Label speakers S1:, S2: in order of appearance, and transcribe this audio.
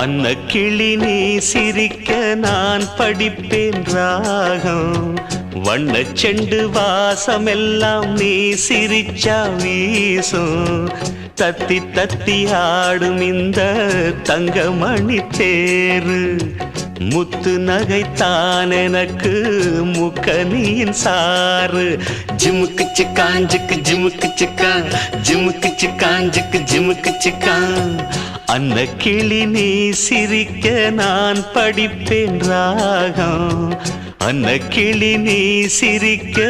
S1: அன்ன கிளி நீ சிரிக்க நான் படிப்பேன் ராகம். வண்ணச் செண்டு வாசமெல்லாம் நீ சிரிச்சா வீசும். தத்தி தத்தி ஆடும் இந்த தங்கமணி தேரு. முத்து நகைத்தான் எனக்கு முக்கனியின் சாறு. ஜிமுக்கு சிக்காஞ்சுக்கு ஜிமுக்கு சிக்கா, ஜிமுக்கு சிக்காஞ்சுக்கு ஜிமுக்கு சிக்கா. அன்ன கிளி நீ சிரிக்க நான் படிப்பேன் ராகம். அன்ன கிளி நீ சிரிக்க